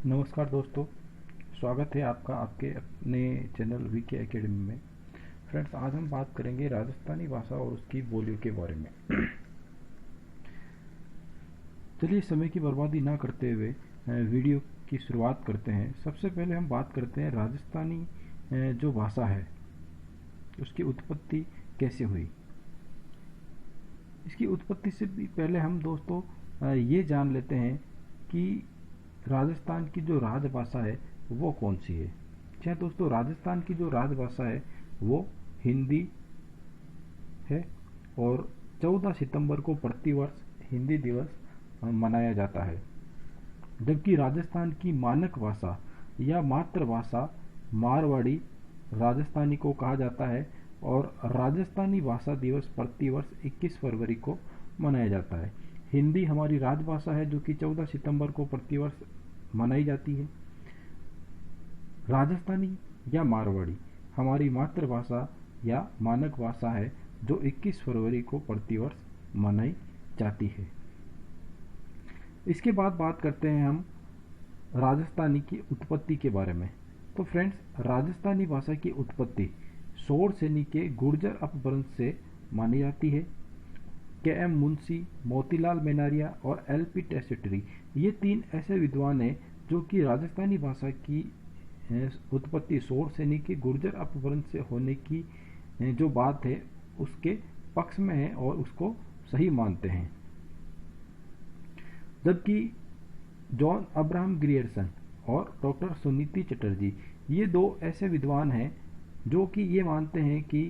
नमस्कार दोस्तों, स्वागत है आपका आपके अपने चैनल वीके एकेडमी में। फ्रेंड्स, आज हम बात करेंगे राजस्थानी भाषा और उसकी बोलियों के बारे में। चलिए समय की बर्बादी ना करते हुए वीडियो की शुरुआत करते हैं। सबसे पहले हम बात करते हैं राजस्थानी जो भाषा है उसकी उत्पत्ति कैसे हुई। इसकी उत्पत्ति से भी पहले हम दोस्तों ये जान लेते हैं कि राजस्थान की जो राजभाषा है वो कौन सी है। जी हाँ दोस्तों, राजस्थान की जो राजभाषा है वो हिंदी है और 14 सितंबर को प्रतिवर्ष हिंदी दिवस मनाया जाता है। जबकि राजस्थान की मानक भाषा या मातृभाषा मारवाड़ी राजस्थानी को कहा जाता है और राजस्थानी भाषा दिवस प्रतिवर्ष 21 फरवरी को मनाया जाता है। हिंदी हमारी राजभाषा है जो कि 14 सितंबर को प्रतिवर्ष मनाई जाती है। राजस्थानी या मारवाड़ी हमारी मातृभाषा या मानक भाषा है जो 21 फरवरी को प्रतिवर्ष मनाई जाती है। इसके बाद बात करते हैं हम राजस्थानी की उत्पत्ति के बारे में। तो फ्रेंड्स, राजस्थानी भाषा की उत्पत्ति शोर सैनी के गुर्जर अपभ्रंश से मानी जाती है। के.एम. मुंशी, मोतीलाल मेनारिया और एल.पी. टेसेटरी ये तीन ऐसे विद्वान हैं जो कि राजस्थानी भाषा की उत्पत्ति शोर सैनी के गुर्जर अपभ्रंश से होने की जो बात है उसके पक्ष में है और उसको सही मानते हैं। जबकि जॉन अब्राहम ग्रियर्सन और डॉक्टर सुनीति चटर्जी ये दो ऐसे विद्वान हैं जो कि ये मानते हैं कि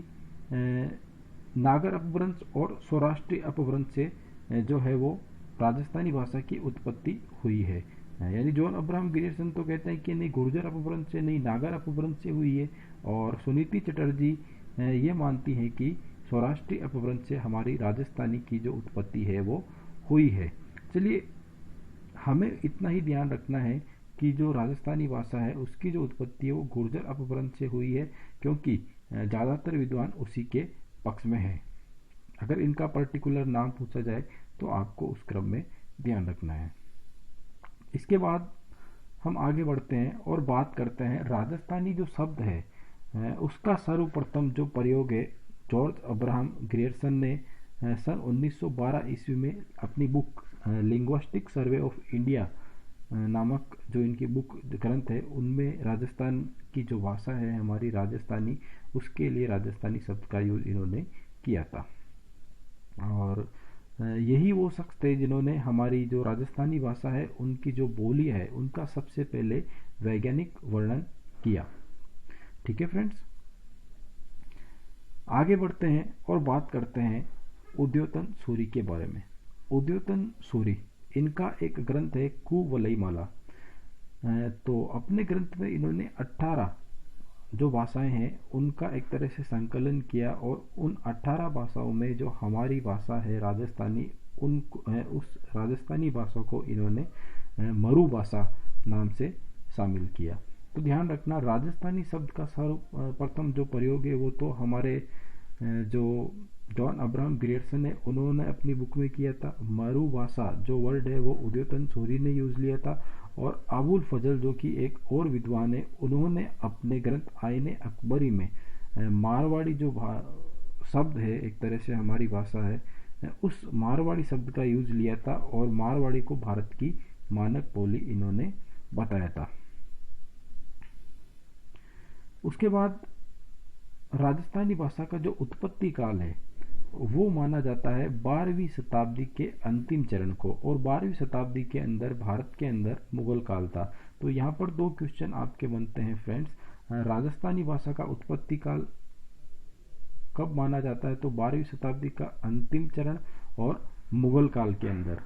नागर अपभ्रंश और सौराष्ट्रीय अपभ्रंश से जो है वो राजस्थानी भाषा की उत्पत्ति हुई है। यानी जॉन अब्राहम ग्रियर्सन तो कहते हैं कि नहीं गुर्जर अपभ्रंश से नहीं नागर अपभ्रंश से हुई है, और सुनीति चटर्जी ये मानती हैं कि सौराष्ट्रीय अपभ्रंश से हमारी राजस्थानी की जो उत्पत्ति है वो हुई है। चलिए, हमें इतना ही ध्यान रखना है कि जो राजस्थानी भाषा है उसकी जो उत्पत्ति है वो गुर्जर अपभ्रंश से हुई है, क्योंकि ज़्यादातर विद्वान उसी के पक्ष में हैं। अगर इनका पर्टिकुलर नाम पूछा जाए तो आपको उस क्रम में ध्यान रखना है। इसके बाद हम आगे बढ़ते हैं और बात करते हैं राजस्थानी जो शब्द है उसका सर्वप्रथम जो प्रयोग है जॉर्ज अब्राहम ग्रियर्सन ने सन 1912 ईस्वी में अपनी book linguistic survey of India नामक जो इनकी बुक ग्रंथ है उनमें राजस्थान की जो भाषा है हमारी राजस्थानी उसके लिए राजस्थानी शब्द का यूज इन्होंने किया था। और यही वो शख्स थे जिन्होंने हमारी जो राजस्थानी भाषा है उनकी जो बोली है उनका सबसे पहले वैज्ञानिक वर्णन किया। ठीक है फ्रेंड्स, आगे बढ़ते हैं और बात करते हैं उद्योतन सूरी के बारे में। उद्योतन सूरी इनका एक ग्रंथ है कुवलई माला। तो अपने ग्रंथ में इन्होंने 18 जो भाषाएं हैं उनका एक तरह से संकलन किया और उन 18 भाषाओं में जो हमारी भाषा है राजस्थानी उस राजस्थानी भाषा को इन्होंने मरु भाषा नाम से शामिल किया। तो ध्यान रखना, राजस्थानी शब्द का सर्वप्रथम जो प्रयोग है वो तो हमारे जो जॉन अब्राहम ग्रियर्सन ने उन्होंने अपनी बुक में किया था। मरु भाषा जो वर्ड है वो उद्योतन सूरी ने यूज लिया था, और अबुल फजल जो कि एक और विद्वान है उन्होंने अपने ग्रंथ आईने अकबरी में मारवाड़ी जो शब्द है एक तरह से हमारी भाषा है उस मारवाड़ी शब्द का यूज लिया था और मारवाड़ी को भारत की मानक बोली इन्होंने बताया था। उसके बाद राजस्थानी भाषा का जो उत्पत्ति काल है वो माना जाता है 12वीं शताब्दी के अंतिम चरण को, और 12वीं शताब्दी के अंदर भारत के अंदर मुगल काल था। तो यहाँ पर दो क्वेश्चन आपके बनते हैं फ्रेंड्स, राजस्थानी भाषा का उत्पत्ति काल कब माना जाता है? तो 12वीं शताब्दी का अंतिम चरण और मुगल काल के अंदर।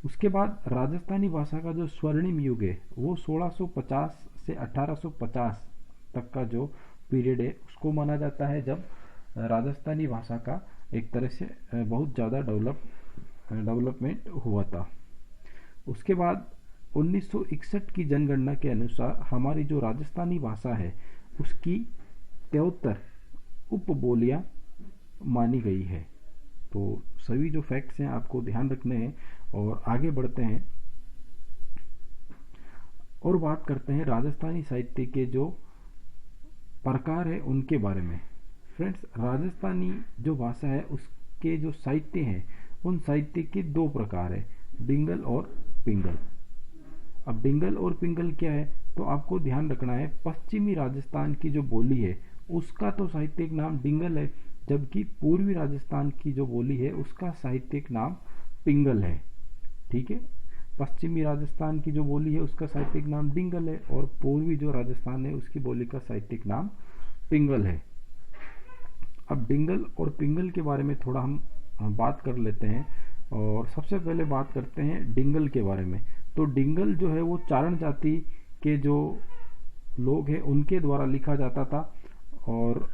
उसके बाद राजस्थानी भाषा का जो स्वर्णिम युग है वो 1650 से 1850 तक का जो पीरियड है उसको माना जाता है जब राजस्थानी भाषा का एक तरह से बहुत ज़्यादा डेवलपमेंट हुआ था। उसके बाद 1961 की जनगणना के अनुसार हमारी जो राजस्थानी भाषा है उसकी 73 उपबोलियां मानी गई है। तो सभी जो फैक्ट्स हैं आपको ध्यान रखने हैं और आगे बढ़ते हैं। और बात करते हैं राजस्थानी साहित्य के जो प्रकार है उनके बारे में। फ्रेंड्स, राजस्थानी जो भाषा है उसके जो साहित्य हैं उन साहित्य के दो प्रकार है, डिंगल और पिंगल। अब डिंगल और पिंगल क्या है, तो आपको ध्यान रखना है पश्चिमी राजस्थान की जो बोली है उसका तो साहित्यिक नाम डिंगल है, जबकि पूर्वी राजस्थान की जो बोली है उसका साहित्यिक नाम पिंगल है। ठीक है, पश्चिमी राजस्थान की जो बोली है उसका साहित्यिक नाम डिंगल है और पूर्वी जो राजस्थान है उसकी बोली का साहित्यिक नाम पिंगल है। अब डिंगल और पिंगल के बारे में थोड़ा हम बात कर लेते हैं और सबसे पहले बात करते हैं डिंगल के बारे में। तो डिंगल जो है वो चारण जाति के जो लोग हैं उनके द्वारा लिखा जाता था और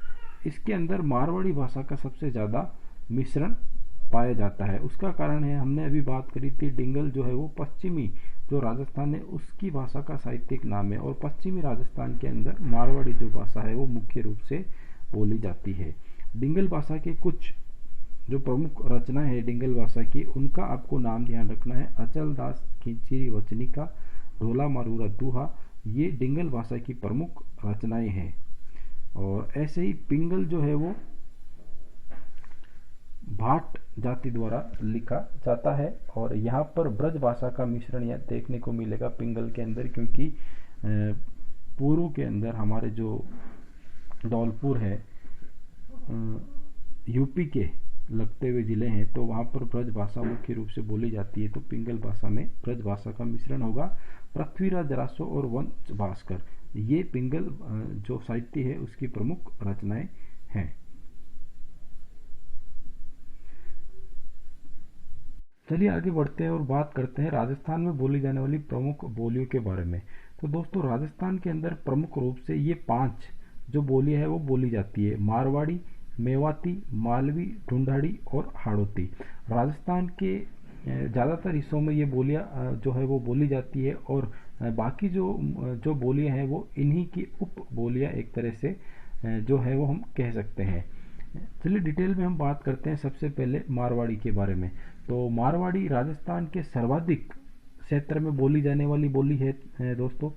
इसके अंदर मारवाड़ी भाषा का सबसे ज़्यादा मिश्रण पाया जाता है। उसका कारण है, हमने अभी बात करी थी, डिंगल जो है वो पश्चिमी जो राजस्थान है उसकी भाषा का साहित्यिक नाम है और पश्चिमी राजस्थान के अंदर मारवाड़ी जो भाषा है वो मुख्य रूप से बोली जाती है। डिंगल भाषा के कुछ जो प्रमुख रचना है डिंगल भाषा की उनका आपको नाम ध्यान रखना है। अचल दास खिंचीरी वचनिका, ढोला मारूरा दूहा, ये डिंगल भाषा की प्रमुख रचनाएं हैं। और ऐसे ही पिंगल जो है वो भाट जाति द्वारा लिखा जाता है और यहाँ पर ब्रज भाषा का मिश्रण यह देखने को मिलेगा पिंगल के अंदर, क्योंकि पूर्व के अंदर हमारे जो धौलपुर है यूपी के लगते हुए जिले हैं तो वहाँ पर ब्रज भाषा मुख्य रूप से बोली जाती है। तो पिंगल भाषा में ब्रज भाषा का मिश्रण होगा। पृथ्वीराज रासो और वंश भास्कर, ये पिंगल जो साहित्य है उसकी प्रमुख रचनाएं हैं। चलिए आगे बढ़ते हैं और बात करते हैं राजस्थान में बोली जाने वाली प्रमुख बोलियों के बारे में। तो दोस्तों, राजस्थान के अंदर प्रमुख रूप से ये 5 जो बोलियां है वो बोली जाती है, मारवाड़ी, मेवाती, मालवी, ढूंढाड़ी और हाड़ौती। राजस्थान के ज़्यादातर हिस्सों में ये बोलियां जो है वो बोली जाती है और बाकी जो बोलियां हैं वो इन्हीं की उप बोलियां एक तरह से जो है वो हम कह सकते हैं। चलिए डिटेल में हम बात करते हैं सबसे पहले मारवाड़ी के बारे में। तो मारवाड़ी राजस्थान के सर्वाधिक क्षेत्र में बोली जाने वाली बोली है दोस्तों।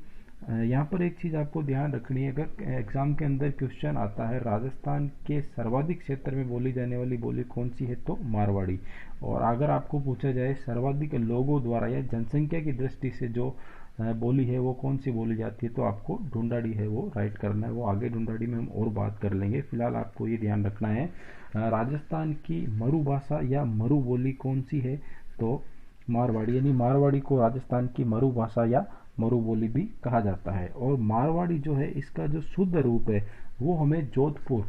यहाँ पर एक चीज़ आपको ध्यान रखनी है, अगर एग्जाम के अंदर क्वेश्चन आता है राजस्थान के सर्वाधिक क्षेत्र में बोली जाने वाली बोली कौन सी है, तो मारवाड़ी। और अगर आपको पूछा जाए सर्वाधिक लोगों द्वारा या जनसंख्या की दृष्टि से जो बोली है वो कौन सी बोली जाती है, तो आपको ढूंढाड़ी है वो राइट करना है। वो आगे ढूंढाड़ी में हम और बात कर लेंगे, फिलहाल आपको ये ध्यान रखना है राजस्थान की मरु भाषा या मरु बोली कौन सी है, तो मारवाड़ी। यानी मारवाड़ी को राजस्थान की मरु भाषा या मरु बोली भी कहा जाता है। और मारवाड़ी जो है इसका जो शुद्ध रूप है वो हमें जोधपुर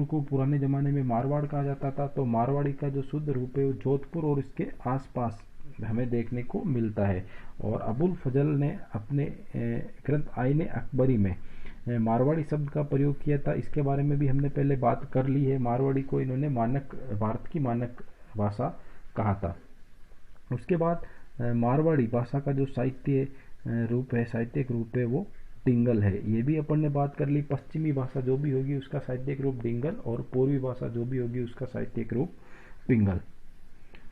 को पुराने ज़माने में मारवाड़ कहा जाता था, तो मारवाड़ी का जो शुद्ध रूप है वो जोधपुर और इसके आसपास हमें देखने को मिलता है। और अबुल फजल ने अपने ग्रंथ आईने अकबरी में मारवाड़ी शब्द का प्रयोग किया था। इसके बारे में भी हमने पहले बात कर ली है। मारवाड़ी को इन्होंने भारत की मानक भाषा कहा था। उसके बाद मारवाड़ी भाषा का जो साहित्यिक रूप है वो डिंगल है, ये भी अपन ने बात कर ली। पश्चिमी भाषा जो भी होगी उसका साहित्यिक रूप डिंगल और पूर्वी भाषा जो भी होगी उसका साहित्यिक रूप पिंगल।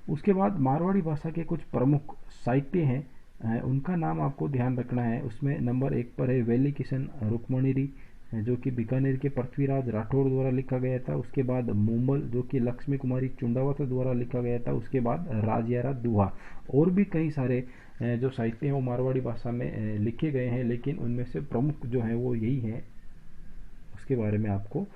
उसके बाद मारवाड़ी भाषा के कुछ प्रमुख साहित्य हैं, उनका नाम आपको ध्यान रखना है। उसमें नंबर 1 पर है वेली किशन रुक्मणीरी, जो कि बीकानेर के पृथ्वीराज राठौड़ द्वारा लिखा गया था। उसके बाद मुंबल जो कि लक्ष्मी कुमारी चुंडावत द्वारा लिखा गया था। उसके बाद राजयारा दुहा। और भी कई सारे जो साहित्य हैं वो मारवाड़ी भाषा में लिखे गए हैं, लेकिन उनमें से प्रमुख जो है वो यही है, उसके बारे में आपको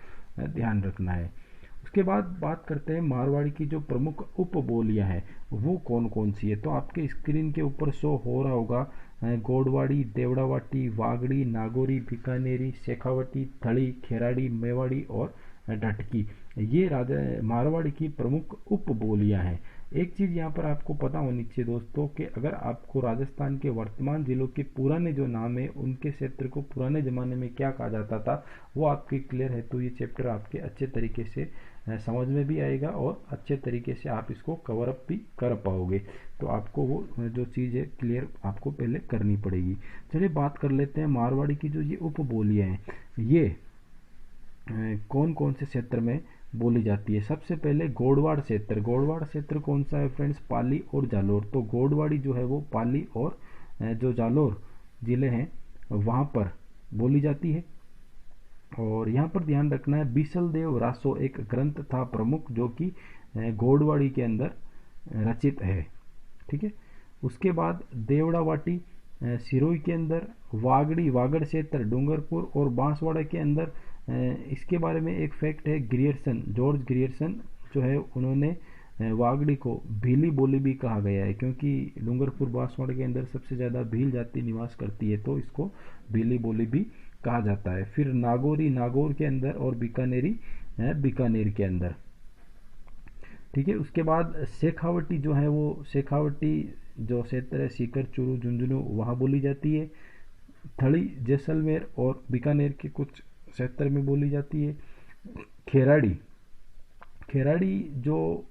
ध्यान रखना है। उसके बाद बात करते हैं मारवाड़ी की जो प्रमुख उपबोलियां हैं वो कौन कौन सी है। तो आपके स्क्रीन के ऊपर शो हो रहा होगा गोडवाड़ी, देवड़ावाटी, वागड़ी, नागौरी, बीकानेरी, शेखावटी, थड़ी, खेराड़ी, मेवाड़ी और ढटकी, ये मारवाड़ी की प्रमुख उपबोलियां हैं। एक चीज़ यहाँ पर आपको पता होनी चाहिए दोस्तों कि अगर आपको राजस्थान के वर्तमान जिलों के पुराने जो नाम है उनके क्षेत्र को पुराने ज़माने में क्या कहा जाता था वो आपके क्लियर है, तो ये चैप्टर आपके अच्छे तरीके से समझ में भी आएगा और अच्छे तरीके से आप इसको कवर अप भी कर पाओगे। तो आपको वो जो चीज़ है क्लियर आपको पहले करनी पड़ेगी। चलिए बात कर लेते हैं मारवाड़ी की जो ये उपबोलियाँ हैं ये कौन कौन से क्षेत्र में बोली जाती है। सबसे पहले गोडवाड़ क्षेत्र कौन सा है फ्रेंड्स, पाली और जालोर। तो गोडवाड़ी जो है वो पाली और जो जालोर ज़िले हैं वहाँ पर बोली जाती है। और यहाँ पर ध्यान रखना है, बीसलदेव रासो एक ग्रंथ था प्रमुख जो कि घोड़वाड़ी के अंदर रचित है। ठीक है। उसके बाद देवड़ावाटी सिरोही के अंदर, वागड़ी वागड़ क्षेत्र डूंगरपुर और बांसवाड़ा के अंदर। इसके बारे में एक फैक्ट है, ग्रियर्सन, जॉर्ज ग्रियर्सन जो है उन्होंने वागड़ी को भीली बोली भी कहा गया है, क्योंकि डूंगरपुर बांसवाड़ा के अंदर सबसे ज़्यादा भील जाति निवास करती है, तो इसको भीली बोली भी कहा जाता है। फिर नागौरी नागौर के अंदर और बीकानेरी बीकानेर के अंदर। ठीक है। उसके बाद शेखावटी जो है वो शेखावटी जो क्षेत्र है सीकर चूरू झुंझुनू वहाँ बोली जाती है। थड़ी जैसलमेर और बीकानेर के कुछ क्षेत्र में बोली जाती है। खेराड़ी खेराड़ी जो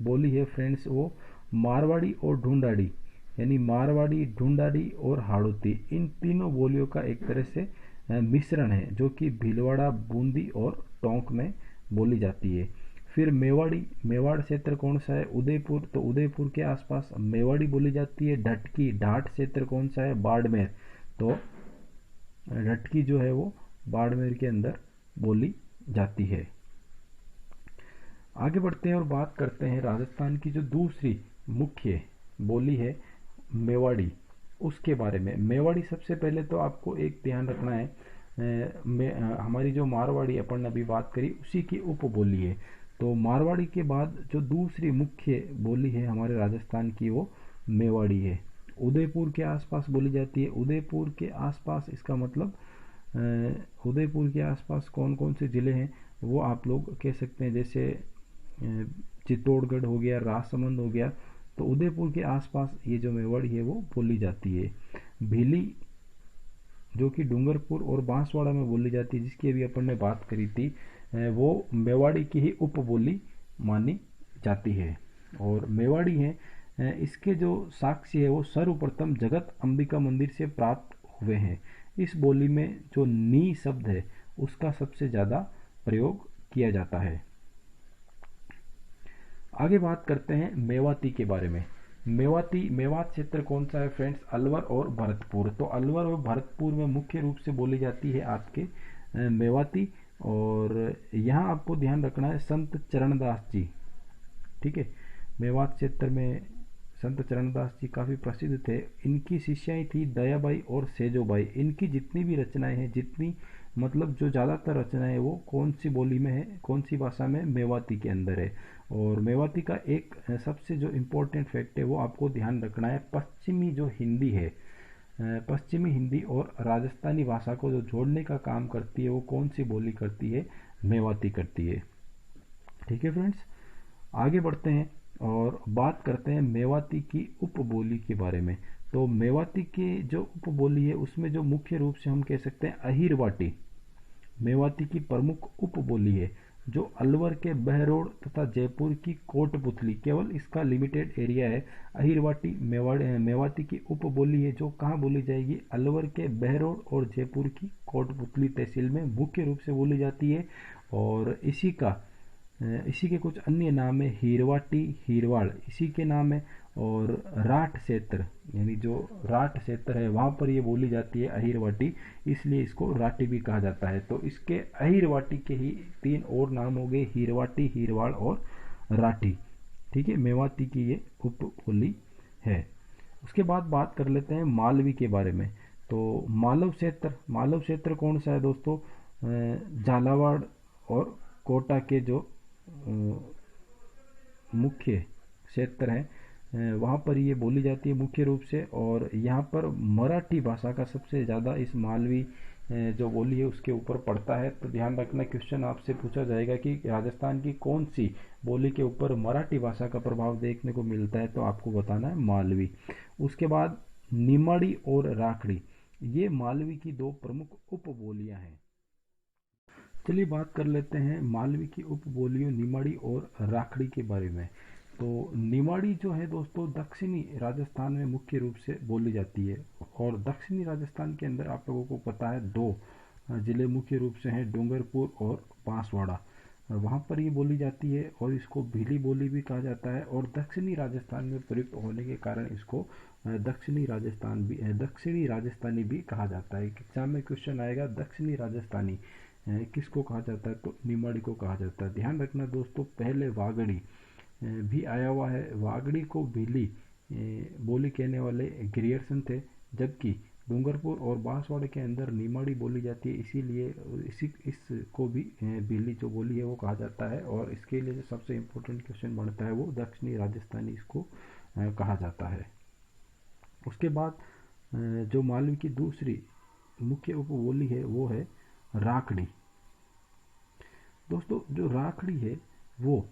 बोली है फ्रेंड्स वो मारवाड़ी और ढूंढाड़ी, यानी मारवाड़ी ढूंढाड़ी और हाड़ौती, इन तीनों बोलियों का एक तरह से मिश्रण है जो कि भीलवाड़ा बूंदी और टोंक में बोली जाती है। फिर मेवाड़ी, मेवाड़ क्षेत्र कौन सा है? उदयपुर, तो उदयपुर के आसपास मेवाड़ी बोली जाती है। ढटकी ढाट क्षेत्र कौन सा है? बाड़मेर, तो ढटकी जो है वो बाड़मेर के अंदर बोली जाती है। आगे बढ़ते हैं और बात करते हैं राजस्थान की जो दूसरी मुख्य बोली है मेवाड़ी, उसके बारे में। मेवाड़ी सबसे पहले तो आपको एक ध्यान रखना है, हमारी जो मारवाड़ी अपन ने अभी बात करी उसी की उपबोली है। तो मारवाड़ी के बाद जो दूसरी मुख्य बोली है हमारे राजस्थान की वो मेवाड़ी है। उदयपुर के आसपास बोली जाती है। उदयपुर के आसपास इसका मतलब उदयपुर के आसपास कौन कौन से ज़िले हैं वो आप लोग कह सकते हैं, जैसे चित्तौड़गढ़ हो गया, राजसमंद हो गया, तो उदयपुर के आसपास ये जो मेवाड़ी है वो बोली जाती है। भीली जो कि डूंगरपुर और बांसवाड़ा में बोली जाती है, जिसकी अभी अपन ने बात करी थी, वो मेवाड़ी की ही उपबोली मानी जाती है। और मेवाड़ी है इसके जो साक्ष्य है वो सर्वप्रथम जगत अंबिका मंदिर से प्राप्त हुए हैं। इस बोली में जो नी शब्द है उसका सबसे ज़्यादा प्रयोग किया जाता है। आगे बात करते हैं मेवाती के बारे में। मेवाती, मेवात क्षेत्र कौन सा है फ्रेंड्स? अलवर और भरतपुर। तो अलवर और भरतपुर में मुख्य रूप से बोली जाती है आपके मेवाती। और यहाँ आपको ध्यान रखना है संत चरणदास जी, ठीक है, मेवात क्षेत्र में संत चरणदास जी काफ़ी प्रसिद्ध थे। इनकी शिष्याएं थी दयाबाई और सेजोबाई। इनकी जितनी भी रचनाएं हैं, जितनी मतलब जो ज़्यादातर रचनाएं हैं वो कौन सी बोली में है, कौन सी भाषा में? मेवाती के अंदर है। और मेवाती का एक सबसे जो इम्पोर्टेंट फैक्ट है वो आपको ध्यान रखना है, पश्चिमी जो हिंदी है, पश्चिमी हिंदी और राजस्थानी भाषा को जो जोड़ने का काम करती है वो कौन सी बोली करती है? मेवाती करती है। ठीक है फ्रेंड्स, आगे बढ़ते हैं और बात करते हैं मेवाती की उपबोली के बारे में। तो मेवाती की जो उपबोली है उसमें जो मुख्य रूप से हम कह सकते हैं अहिरवाटी मेवाती की प्रमुख उपबोली है, जो अलवर के बहरोड तथा जयपुर की कोटपुतली, केवल इसका लिमिटेड एरिया है। अहिरवाटी मेवाती की उपबोली है जो कहाँ बोली जाएगी? अलवर के बहरोड और जयपुर की कोटपुतली तहसील में मुख्य रूप से बोली जाती है। और इसी के कुछ अन्य नाम है, हीरवाटी, हीरवाड़ इसी के नाम है। और राठ क्षेत्र, यानी जो राठ क्षेत्र है वहाँ पर ये बोली जाती है अहिरवाटी, इसलिए इसको राठी भी कहा जाता है। तो इसके अहिरवाटी के ही 3 और नाम हो गए, हीरवाटी, हीरवाड़ और राठी। ठीक है, मेवाती की ये उपबोली है। उसके बाद बात कर लेते हैं मालवी के बारे में। तो मालव क्षेत्र कौन सा है दोस्तों? झालावाड़ और कोटा के जो मुख्य क्षेत्र है वहाँ पर ये बोली जाती है मुख्य रूप से। और यहाँ पर मराठी भाषा का सबसे ज़्यादा इस मालवी जो बोली है उसके ऊपर पड़ता है। तो ध्यान रखना, क्वेश्चन आपसे पूछा जाएगा कि राजस्थान की कौन सी बोली के ऊपर मराठी भाषा का प्रभाव देखने को मिलता है, तो आपको बताना है मालवी। उसके बाद निमाड़ी और राखड़ी, ये मालवी की 2 प्रमुख उपबोलियाँ हैं। चलिए बात कर लेते हैं मालवी की उपबोलियों निमाड़ी और राखड़ी के बारे में। तो निमाड़ी जो है दोस्तों दक्षिणी राजस्थान में मुख्य रूप से बोली जाती है। और दक्षिणी राजस्थान के अंदर आप लोगों को पता है 2 ज़िले मुख्य रूप से हैं, डूंगरपुर और बांसवाड़ा। वहाँ पर ये बोली जाती है और इसको भीली बोली भी कहा जाता है, और दक्षिणी राजस्थान में प्रयुक्त होने के कारण इसको दक्षिणी राजस्थानी भी कहा जाता है। एग्जाम में क्वेश्चन आएगा दक्षिणी राजस्थानी किसको कहा जाता है, तो निमाड़ी को कहा जाता है। ध्यान रखना दोस्तों, पहले वागड़ी भी आया हुआ है। वागड़ी को भीली बोली कहने वाले ग्रियर्सन थे, जबकि डूंगरपुर और बांसवाड़े के अंदर निमाड़ी बोली जाती है, इसीलिए इसको भी भीली जो बोली है वो कहा जाता है। और इसके लिए जो सबसे इम्पोर्टेंट क्वेश्चन बनता है वो दक्षिणी राजस्थानी इसको कहा जाता है। उसके बाद जो मालवी की दूसरी मुख्य उपबोली है वो है राखड़ी। दोस्तों जो राखड़ी है वो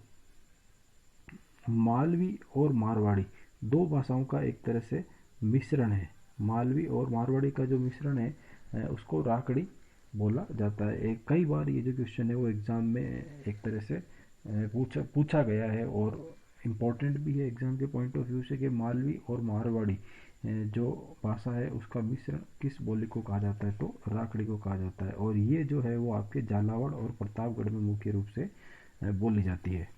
मालवी और मारवाड़ी दो भाषाओं का एक तरह से मिश्रण है। मालवी और मारवाड़ी का जो मिश्रण है उसको राखड़ी बोला जाता है। कई बार ये जो क्वेश्चन है वो एग्ज़ाम में एक तरह से पूछा गया है, और इम्पोर्टेंट भी है एग्ज़ाम के पॉइंट ऑफ व्यू से कि मालवी और मारवाड़ी जो भाषा है उसका मिश्रण किस बोली को कहा जाता है, तो राखड़ी को कहा जाता है। और ये जो है वो आपके झालावाड़ और प्रतापगढ़ में मुख्य रूप से बोली जाती है।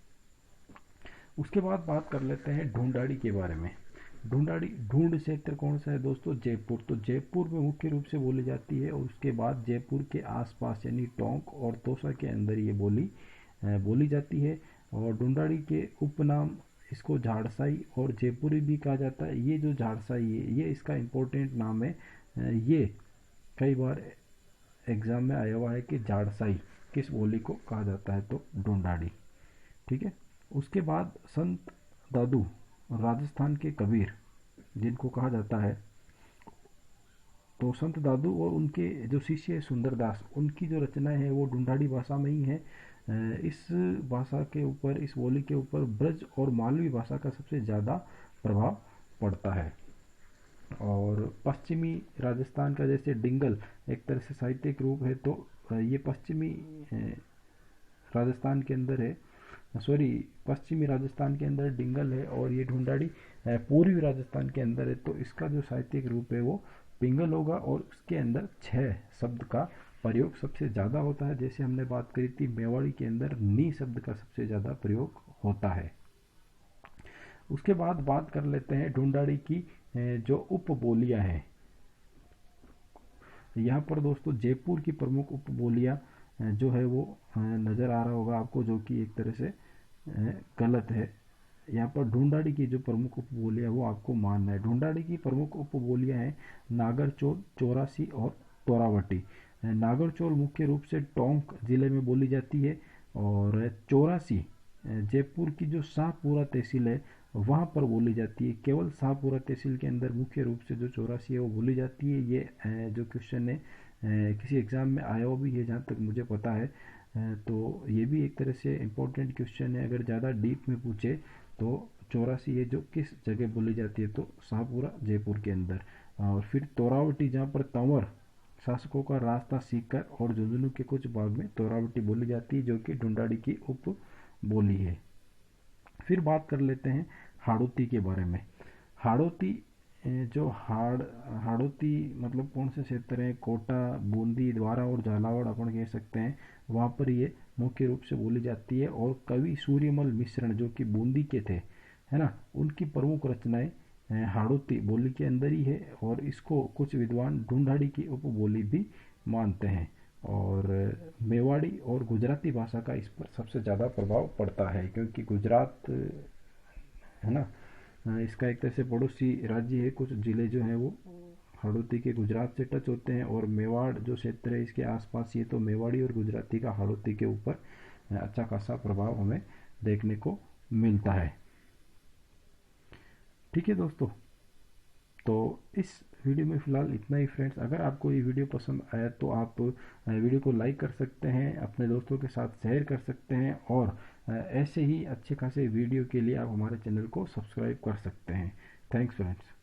उसके बाद बात कर लेते हैं ढूंढाड़ी के बारे में। ढूंढ क्षेत्र कौन सा है दोस्तों, जयपुर। तो जयपुर में मुख्य रूप से बोली जाती है, और उसके बाद जयपुर के आसपास यानी टोंक और तोसा के अंदर ये बोली जाती है। और ढूंढाड़ी के उपनाम इसको झाड़साई और जयपुरी भी कहा जाता है। ये जो झाड़साई है ये इसका इम्पोर्टेंट नाम है। ये कई बार एग्जाम में आया हुआ है कि झाड़साई किस बोली को कहा जाता है, तो ढूंढाड़ी। ठीक है। उसके बाद संत दादू राजस्थान के कबीर जिनको कहा जाता है, तो संत दादू और उनके जो शिष्य सुंदरदास, उनकी जो रचनाएं हैं वो ढूंढाड़ी भाषा में ही है। इस भाषा के ऊपर, इस बोली के ऊपर ब्रज और मालवी भाषा का सबसे ज़्यादा प्रभाव पड़ता है। और पश्चिमी राजस्थान का जैसे डिंगल एक तरह से साहित्यिक रूप है, तो ये पश्चिमी राजस्थान के अंदर डिंगल है, और ये ढूंढाड़ी पूर्वी राजस्थान के अंदर है, तो इसका जो साहित्यिक रूप है वो पिंगल होगा। और उसके अंदर 6 शब्द का प्रयोग सबसे ज़्यादा होता है। जैसे हमने बात करी थी मेवाड़ी के अंदर नी शब्द का सबसे ज़्यादा प्रयोग होता है। उसके बाद बात कर लेते हैं ढूंढाड़ी की जो उपबोलियां हैं। यहाँ पर दोस्तों जयपुर की प्रमुख उपबोलियां जो है वो नज़र आ रहा होगा आपको, जो कि एक तरह से गलत है। यहाँ पर ढूंढाड़ी की जो प्रमुख उपबोलियां वो आपको मानना है। ढूंढाड़ी की प्रमुख उपबोलियां हैं नागरचौल, चौरासी और तोरावटी। नागरचौल मुख्य रूप से टोंक जिले में बोली जाती है, और चौरासी जयपुर की जो शाहपुरा तहसील है वहाँ पर बोली जाती है। केवल शाहपुरा तहसील के अंदर मुख्य रूप से जो चौरासी है वो बोली जाती है। ये जो क्वेश्चन है किसी एग्ज़ाम में आया हुआ भी है जहाँ तक मुझे पता है, तो ये भी एक तरह से इम्पोर्टेंट क्वेश्चन है। अगर ज़्यादा डीप में पूछे तो चौरासी है जो किस जगह बोली जाती है, तो शाहपुरा जयपुर के अंदर। और फिर तोरावटी जहाँ पर तंवर शासकों का रास्ता सीकर और झुंझुनू के कुछ भाग में तोरावटी बोली जाती है, जो कि ढूंढाड़ी की उप बोली है। फिर बात कर लेते हैं हाड़ौती के बारे में। हाड़ौती हाड़ौती मतलब कौन से क्षेत्र हैं, कोटा, बूंदी, द्वारा और झालावाड़ अपन कह सकते हैं, वहाँ पर ये मुख्य रूप से बोली जाती है। और कवि सूर्यमल मिश्रण जो कि बूंदी के थे, है ना, उनकी प्रमुख रचनाएं हाड़ौती बोली के अंदर ही है, और इसको कुछ विद्वान ढूंढाड़ी की उपबोली भी मानते हैं। और मेवाड़ी और गुजराती भाषा का इस पर सबसे ज़्यादा प्रभाव पड़ता है, क्योंकि गुजरात है ना, इसका एक तरह से पड़ोसी राज्य है। कुछ ज़िले जो हैं वो हाड़ौती के गुजरात से टच होते हैं, और मेवाड़ जो क्षेत्र है इसके आसपास ये, तो मेवाड़ी और गुजराती का हाड़ौती के ऊपर अच्छा खासा प्रभाव हमें देखने को मिलता है। ठीक है दोस्तों, तो इस वीडियो में फ़िलहाल इतना ही फ्रेंड्स। अगर आपको ये वीडियो पसंद आया तो आप वीडियो को लाइक कर सकते हैं, अपने दोस्तों के साथ शेयर कर सकते हैं, और ऐसे ही अच्छे खासे वीडियो के लिए आप हमारे चैनल को सब्सक्राइब कर सकते हैं। Thanks friends.